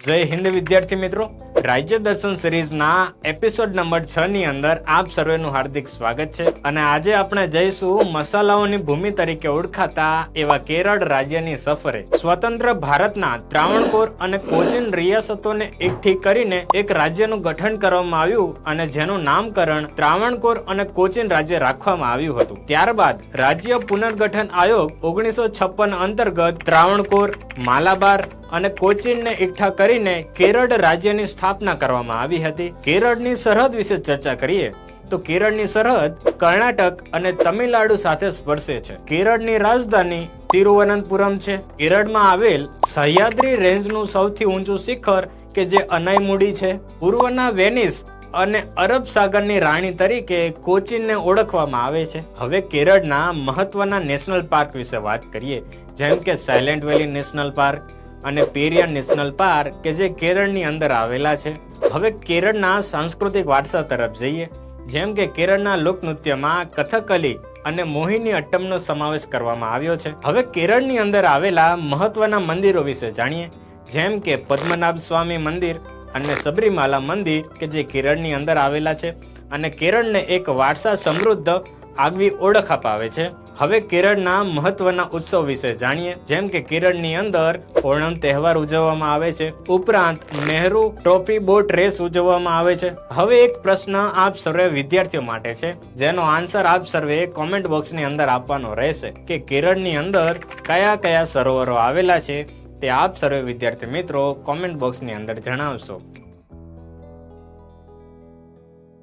જય હિન્દ વિદ્યાર્થી મિત્રો, રાજ્ય દર્શન સિરીઝના એપિસોડ નંબર 6 ની અંદર આપ સર્વેનું હાર્દિક સ્વાગત છે. અને આજે આપણે જઈશું મસાલાઓની ભૂમિ તરીકે ઓળખાતા એવા કેરળ રાજ્યની સફરે. સ્વતંત્ર ભારતના ત્રાવણકોર અને કોચીન રિયાસતોને એકઠી કરીને એક રાજ્યનું ગઠન કરવામાં આવ્યું અને જેનું નામકરણ ત્રાવણકોર અને કોચીન રાજ્ય રાખવામાં આવ્યું હતું. ત્યારબાદ રાજ્ય પુનર્ગઠન આયોગ 1956 અંતર્ગત ત્રાવણકોર, માલાબાર અને કોચીનને એકઠા કરીને કેરળ રાજ્યની સ્થાપના કરવામાં આવી હતી. કેરળની સરહદ વિશે ચર્ચા કરીએ તો કેરળની સરહદ કર્ણાટક અને તમિલનાડુ સાથે સ્પર્શે છે. કેરળની રાજધાની તિરુવનંતપુરમ છે. કેરળમાં આવેલ સહ્યાદ્રી રેન્જનું સૌથી ઊંચું શિખર કે જે અનાઈમુડી છે. પૂર્વના વેનિસ અને અરબ સાગરની રાણી તરીકે કોચીનને ઓળખવામાં આવે છે. હવે કેરળના મહત્વના નેશનલ પાર્ક વિશે વાત કરીએ, જેમ કે સાયલેન્ટ વેલી નેશનલ પાર્ક અને પેરિયાર નેશનલ પાર્ક કે જે કેરળની અંદર આવેલા છે. હવે કેરળના સાંસ્કૃતિક વારસા તરફ જઈએ, જેમ કે કેરળના લોકનૃત્યમાં કથકલી અને મોહિની અટ્ટમનો સમાવેશ કરવામાં આવ્યો છે. હવે કેરળની અંદર આવેલા મહત્વના મંદિરો વિશે જાણીએ, જેમ કે પદ્મનાભ સ્વામી મંદિર અને સબરીમાલા મંદિર કે જે કેરળની અંદર આવેલા છે અને કેરળને એક વારસા સમૃદ્ધ આગવી ઓળખ અપાવે છે. હવે કેરળના મહત્વના ઉત્સવ વિશે જાણીએ, જેમ કે કેરળની અંદર ઓણમ તહેવાર ઉજવવામાં આવે છે. ઉપરાંત નહેરુ ટ્રોફી બોટ રેસ ઉજવવામાં આવે છે. હવે એક પ્રશ્ન આપ સર્વે વિદ્યાર્થીઓ માટે છે, જેનો આન્સર આપ સર્વે કોમેન્ટ બોક્સની અંદર આપવાનો રહેશે કે કેરળની અંદર કયા કયા સરોવરો આવેલા છે તે આપ સર્વે વિદ્યાર્થી મિત્રો કોમેન્ટ બોક્સની અંદર જણાવશો.